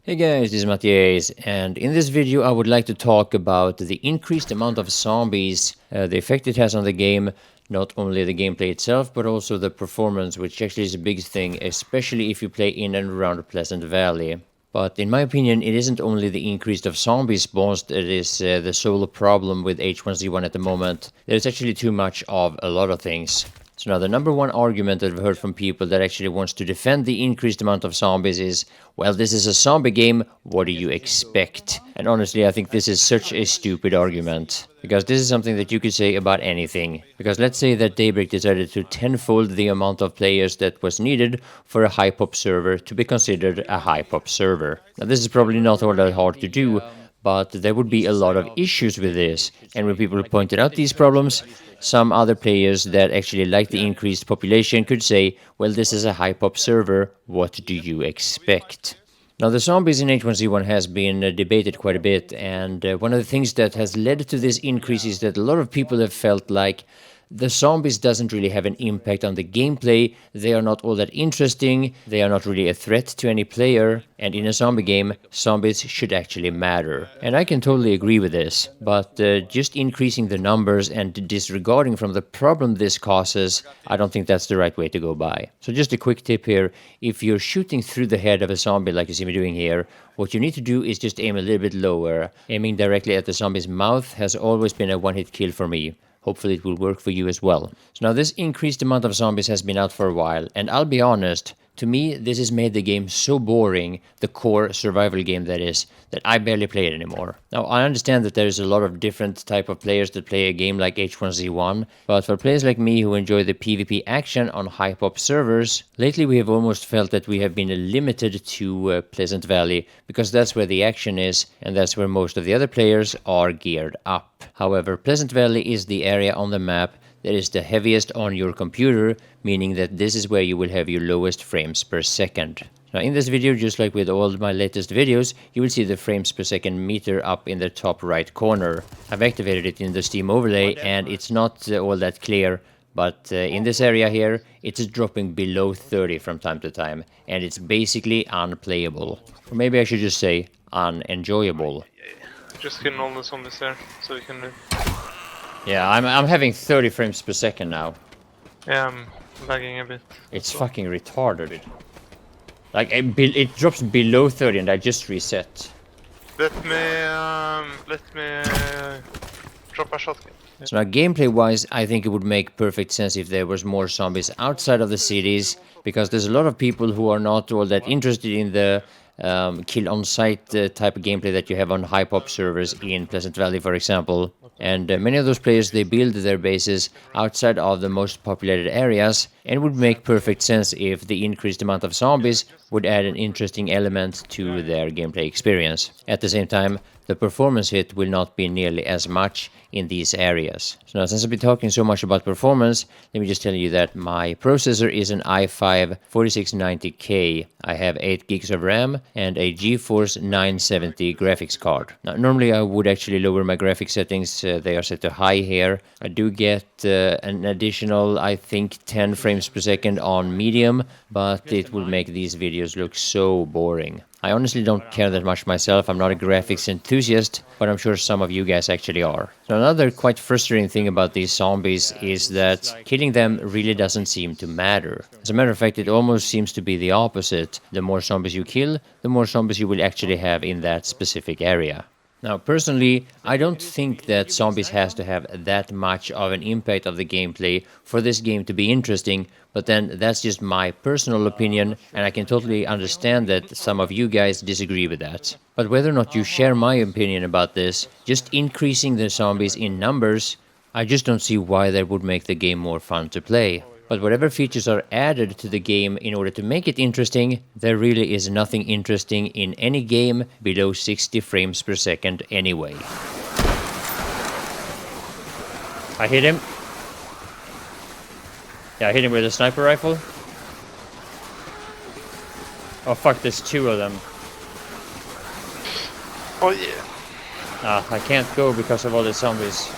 Hey guys, this is Matthias, and in this video I would like to talk about the increased amount of zombies, the effect it has on the game, not only the gameplay itself, but also the performance, which actually is a big thing, especially if you play in and around Pleasant Valley. But in my opinion, it isn't only the increase of zombie spawns that is the sole problem with H1Z1 at the moment. There's actually too much of a lot of things. So now the number one argument that I've heard from people that actually wants to defend the increased amount of zombies is, well, this is a zombie game, what do you expect? And honestly, I think this is such a stupid argument. Because this is something that you could say about anything. Because let's say that Daybreak decided to tenfold the amount of players that was needed for a high-pop server to be considered a high-pop server. Now this is probably not all that hard to do, but there would be a lot of issues with this. And when people pointed out these problems, some other players that actually like the increased population could say, well, this is a high-pop server, what do you expect? Now, the zombies in H1Z1 has been debated quite a bit, and one of the things that has led to this increase is that a lot of people have felt like the zombies doesn't really have an impact on the gameplay, they are not all that interesting, they are not really a threat to any player, and in a zombie game, zombies should actually matter. And I can totally agree with this, but just increasing the numbers and disregarding from the problem this causes, I don't think that's the right way to go by. So just a quick tip here, if you're shooting through the head of a zombie like you see me doing here, what you need to do is just aim a little bit lower. Aiming directly at the zombie's mouth has always been a one-hit kill for me. Hopefully it will work for you as well. So now this increased amount of zombies has been out for a while, and I'll be honest, to me this has made the game so boring, the core survival game that is, that I barely play it anymore. Now I understand that there's a lot of different type of players that play a game like H1Z1, but for players like me who enjoy the PvP action on high-pop servers, lately we have almost felt that we have been limited to Pleasant Valley, because that's where the action is, and that's where most of the other players are geared up. However, Pleasant Valley is the area on the map that is the heaviest on your computer, meaning that this is where you will have your lowest frames per second. Now in this video, just like with all my latest videos, you will see the frames per second meter up in the top right corner. I've activated it in the Steam overlay and it's not all that clear, but in this area here, it's dropping below 30 from time to time, and it's basically unplayable. Or maybe I should just say unenjoyable. Just killing all the zombies there, so we can... Yeah, I'm having 30 frames per second now. Yeah, I'm lagging a bit. It's fucking retarded. Like, it drops below 30 and I just reset. Let me drop a shotgun. So now gameplay-wise, I think it would make perfect sense if there was more zombies outside of the cities, because there's a lot of people who are not all that interested in the kill on-site type of gameplay that you have on high-pop servers in Pleasant Valley, for example. And many of those players, they build their bases outside of the most populated areas, and it would make perfect sense if the increased amount of zombies would add an interesting element to their gameplay experience. At the same time, the performance hit will not be nearly as much in these areas. So now, since I've been talking so much about performance, let me just tell you that my processor is an i5 4690K. I have 8 gigs of RAM and a GeForce 970 graphics card. Now, normally I would actually lower my graphics settings. They are set to high here. I do get an additional, I think, 10 frames per second on medium, but it will make these videos look so boring. I honestly don't care that much myself. I'm not a graphics enthusiast, but I'm sure some of you guys actually are. So another quite frustrating thing about these zombies is that killing them really doesn't seem to matter. As a matter of fact, it almost seems to be the opposite. The more zombies you kill, the more zombies you will actually have in that specific area. Now, personally, I don't think that zombies has to have that much of an impact of the gameplay for this game to be interesting, but then that's just my personal opinion, and I can totally understand that some of you guys disagree with that. But whether or not you share my opinion about this, just increasing the zombies in numbers, I just don't see why that would make the game more fun to play. But whatever features are added to the game in order to make it interesting, there really is nothing interesting in any game below 60 frames per second anyway. I hit him. Yeah, I hit him with a sniper rifle. Oh fuck, there's 2 of them. Oh yeah. Ah, I can't go because of all the zombies.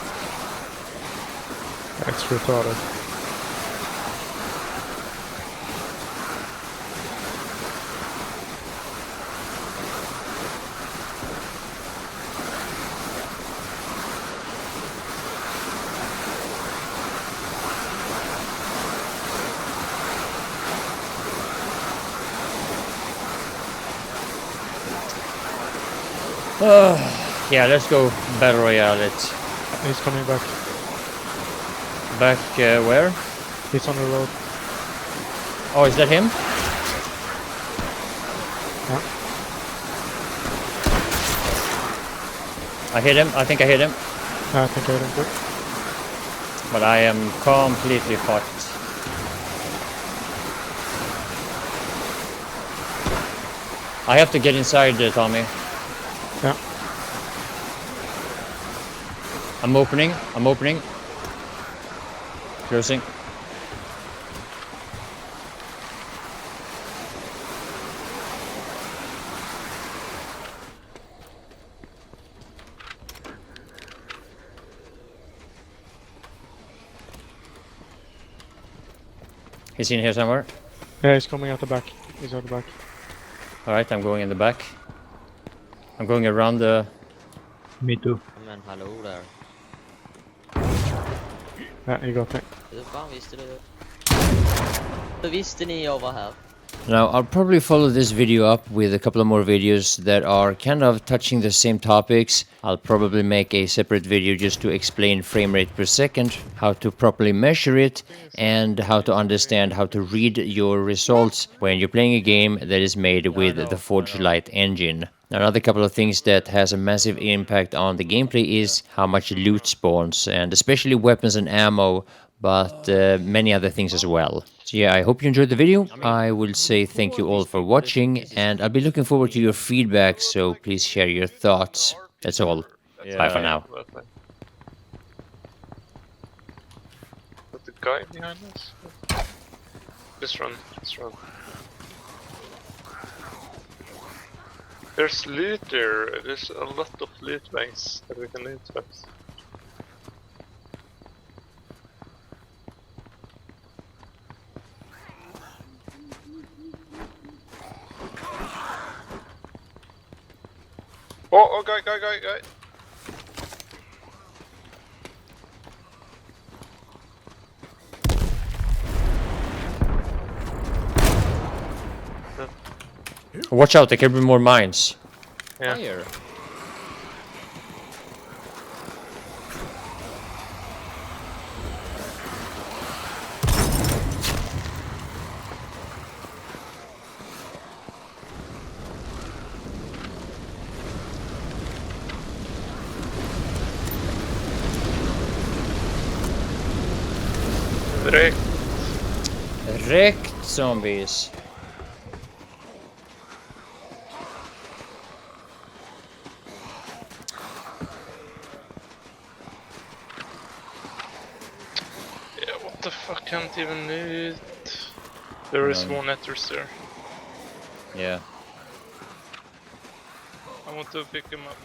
That's retarded. Yeah, let's go Battle Royale it. He's coming back. Back where? He's on the road. Oh, is that him? Yeah. I hit him. I think I hit him. I think I hit him too. But I am completely fucked. I have to get inside, Tommy. Yeah. I'm opening. I'm opening. Closing. He's in here somewhere. Yeah, he's coming out the back. He's out the back. Alright, I'm going in the back. I'm going around the... Me too. Men hallå där. Yeah, he got me. Hur fan visste du det? Hur visste ni jag var här? Now, I'll probably follow this video up with a couple of more videos that are kind of touching the same topics. I'll probably make a separate video just to explain frame rate per second, how to properly measure it, and how to understand how to read your results when you're playing a game that is made with the Forge Lite engine. Now, another couple of things that has a massive impact on the gameplay is how much loot spawns, and especially weapons and ammo, but many other things as well. So yeah, I hope you enjoyed the video. I will say thank you all for watching, and I'll be looking forward to your feedback, so please share your thoughts. That's all. Bye for now. But the guy behind us? Just run, just run. There's loot there. There's a lot of loot banks that we can loot first. Oh, guy. Watch out, there can be more mines. Yeah. Fire. Wrecked zombies. Yeah, what the fuck, can't even loot. There is one netters there. Yeah. I want to pick him up.